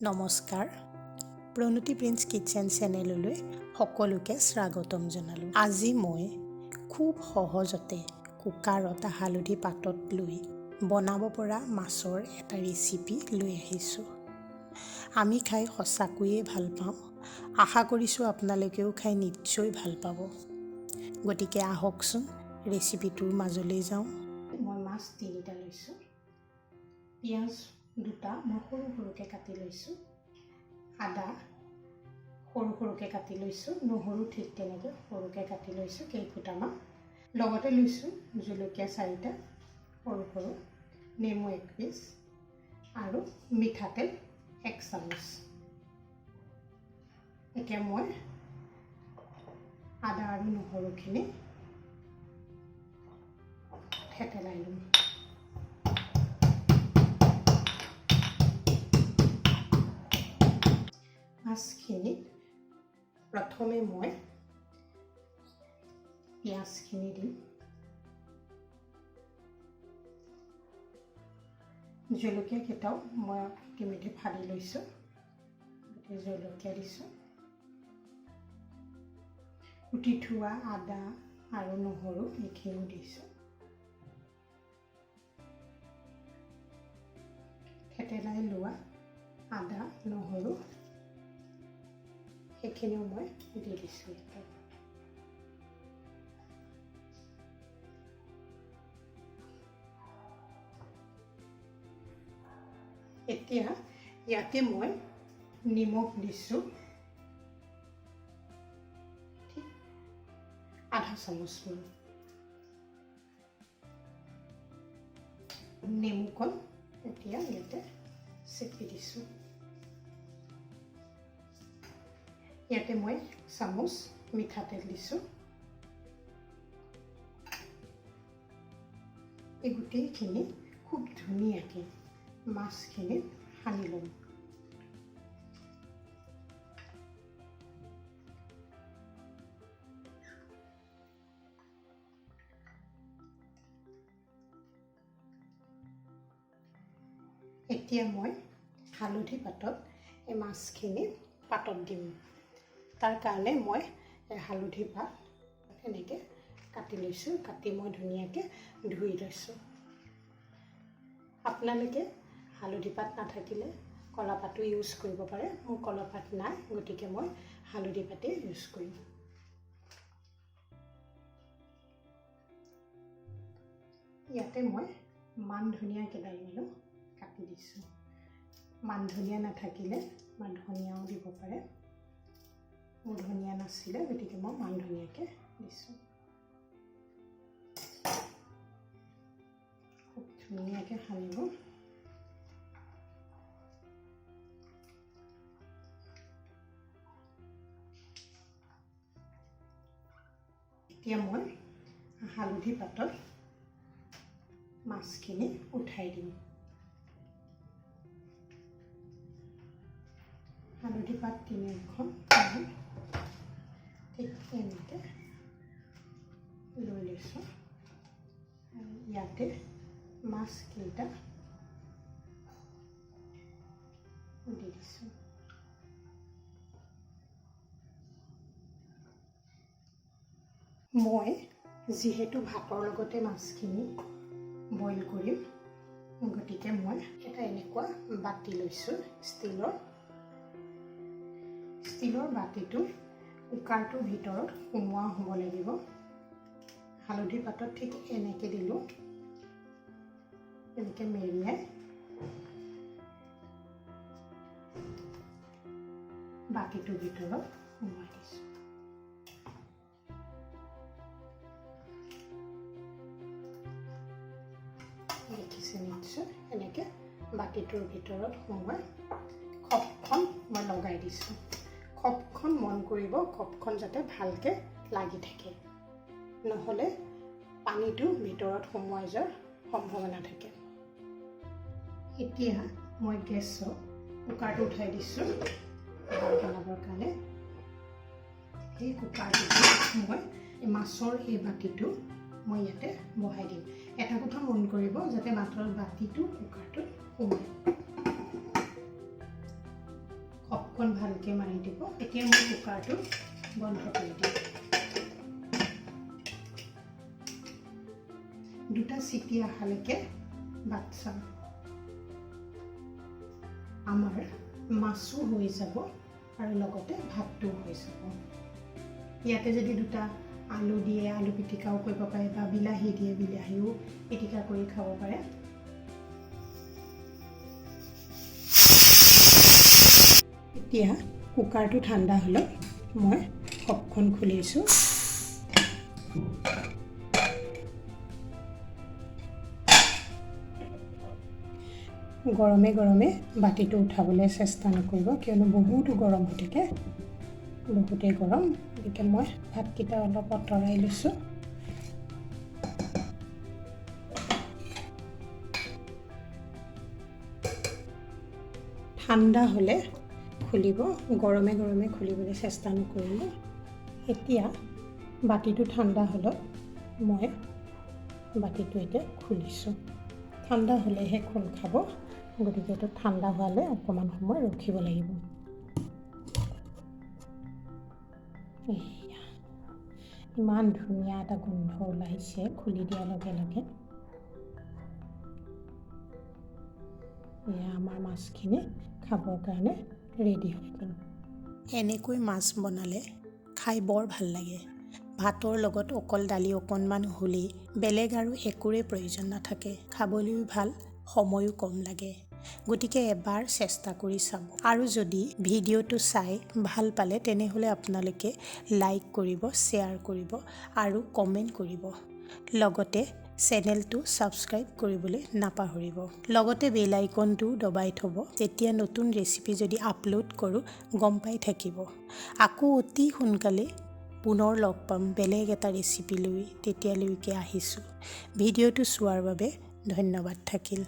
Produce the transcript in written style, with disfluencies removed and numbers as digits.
নমস্কাৰ Pranati prince kitchen চেনেললৈ সকলোকে স্বাগতম জনালোঁ। আজি মই খুব সহজতে কুকাৰত হালধি পাতত লৈ বনাব পৰা মাছৰ এটা ৰেচিপি লৈ আহিছোঁ। আমি খাই সঁচাকৈয়ে ভাল পাওঁ। আশা কৰিছোঁ আপোনালোকেও খাই নিশ্চয় ভাল পাব। গতিকে আহকচোন ৰেচিপিটোৰ মাজলৈ যাওঁ। মই মাছ 3টা লৈছোঁ। পিঁয়াজ 2টা মই সৰু সৰুকৈ কাটি লৈছোঁ। আদা সৰু সৰুকৈ কাটি লৈছোঁ। নহৰু ঠিক তেনেকৈ সৰুকৈ কাটি লৈছোঁ কেইফুটামান। লগতে লৈছোঁ জলকীয়া 4টা সৰু সৰু, নেমু 1 পিচ আৰু মিঠাতেল 1 চামুচ। এতিয়া মই আদা আৰু নহৰুখিনি থেতেলাই ল'ম। মাছখিনিত প্ৰথমে মই পিঁয়াজখিনি দিম। জলকীয়া কেইটাও মই ইতিমধ্যে ফালি লৈছোঁ। জলকীয়া দিছোঁ। কুটি থোৱা আদা আৰু নহৰু এইখিনিও দিছোঁ। থেতেলাই লোৱা আদা নহৰু সেইখিনিও মই দি দিছোঁ। এতিয়া ইয়াতে মই নিমখ দিছোঁ আধা চামুচমান। নেমুকণ এতিয়া ইয়াতে চেপি দিছোঁ। ইয়াতে মই চামুচ মিঠাতেল দিছোঁ। এই গোটেইখিনি খুব ধুনীয়াকৈ মাছখিনিত সানি ল'ম। এতিয়া মই হালধি পাতত এই মাছখিনি পাতত দিম। তাৰ কাৰণে মই হালধি পাত এনেকৈ কাটি লৈছোঁ। কাটি মই ধুনীয়াকৈ ধুই লৈছোঁ। আপোনালোকে হালধি পাত নাথাকিলে কলা পাতো ইউজ কৰিব পাৰে। মোৰ কলা পাত নাই, গতিকে মই হালধি পাতেই ইউজ কৰিম। ইয়াতে মই মান ধনিয়া কেইডালমানো কাটি দিছোঁ। মান ধনিয়া নাথাকিলে মান ধনিয়াও দিব পাৰে। মোৰ ধনিয়া নাছিলে, গতিকে মই মান ধনিয়াকৈ দিছোঁ। খুব ধুনীয়াকৈ সানিব। এতিয়া মই হালধি পাতত মাছখিনি উঠাই দিম। হালধি পাত 3খন ঠিক এনেকৈ লৈ লৈছোঁ। ইয়াতে মাছকেইটা দি দিছোঁ। মই যিহেতু ভাতৰ লগতে মাছখিনি বইল কৰিম, গতিকে মই এটা এনেকুৱা বাতি লৈছোঁ ষ্টীলৰ বাতিটো কুকাৰটোৰ ভিতৰত সোমোৱা হ'ব লাগিব। হালধি পাতত ঠিক এনেকৈ দিলোঁ। এনেকৈ মেৰিয়াই বাতিটোৰ ভিতৰত সোমোৱাই দিছোঁ। দেখিছে নিশ্চয়। এনেকৈ বাতিটোৰ ভিতৰত সোমোৱাই খপখন মই লগাই দিছোঁ। খপখন মন কৰিব, খপখন যাতে ভালকৈ লাগি থাকে, নহ'লে পানীটো ভিতৰত সোমোৱাই যোৱাৰ সম্ভাৱনা থাকে। এতিয়া মই গেছত কুকাৰটো উঠাই দিছোঁ ভাত বনাবৰ কাৰণে। এই কুকাৰটোত মই মাছৰ এই বাতিটো মই ইয়াতে বহাই দিম। এটা কথা মন কৰিব যাতে মাছৰ বাতিটো কুকাৰটোত সোমায়। ঢাকন ভালকৈ মাৰি দিব। এতিয়া মই কুকাৰটো বন্ধ কৰি দিম। 2টা চিটি অহালৈকে বাট চাম। আমাৰ মাছো হৈ যাব আৰু লগতে ভাতটো হৈ যাব। ইয়াতে যদি 2টা আলু দিয়ে আলু পিটিকাও কৰিব পাৰে বা বিলাহী দিয়ে বিলাহীও পিটিকা কৰি খাব পাৰে। এতিয়া কুকাৰটো ঠাণ্ডা হ'লে মই ঢাকন খুলিছোঁ। গৰমে গৰমে বাতিটো উঠাবলৈ চেষ্টা নকৰিব, কিয়নো বহুতো গৰম হৈ থাকে, বহুতেই গৰম। গতিকে মই ভাতকেইটা অলপ আঁতৰাই লৈছোঁ। ঠাণ্ডা হ'লে খুলিব, গৰমে গৰমে খুলিবলৈ চেষ্টা নকৰিব। এতিয়া বাতিটো ঠাণ্ডা হ'লত মই বাতিটো এতিয়া খুলিছোঁ। ঠাণ্ডা হ'লেহে খোল খাব, গতিকে এইটো ঠাণ্ডা হোৱালৈ অকণমান সময় ৰখিব লাগিব। এয়া ইমান ধুনীয়া এটা গোন্ধ ওলাইছে খুলি দিয়াৰ লগে লগে। এয়া আমাৰ মাছখিনি খাবৰ কাৰণে ৰেডি হৈ গ'ল। এনেকৈ মাছ বনালে খাই বৰ ভাল লাগে। ভাতৰ লগত অকল দালি অকণমান হ'লেই বেলেগ আৰু একোৰে প্ৰয়োজন নাথাকে। খাবলৈও ভাল, সময়ো কম লাগে। গতিকে এবাৰ চেষ্টা কৰি চাব। আৰু যদি ভিডিঅ'টো চাই ভাল পালে তেনেহ'লে আপোনালোকে লাইক কৰিব, শ্বেয়াৰ কৰিব আৰু কমেণ্ট কৰিব। লগতে চেনেলটো ছাবস্ক্ৰাইব কৰিবলৈ নাপাহৰিব। লগতে বেল আইকনটো দবাই থ'ব, তেতিয়া নতুন ৰেচিপি যদি আপলোড কৰোঁ গম পাই থাকিব। আকৌ অতি সোনকালে পুনৰ লগ পাম বেলেগ এটা ৰেচিপি লৈ। তেতিয়ালৈকে আহিছোঁ। ভিডিঅ'টো চোৱাৰ বাবে ধন্যবাদ থাকিল।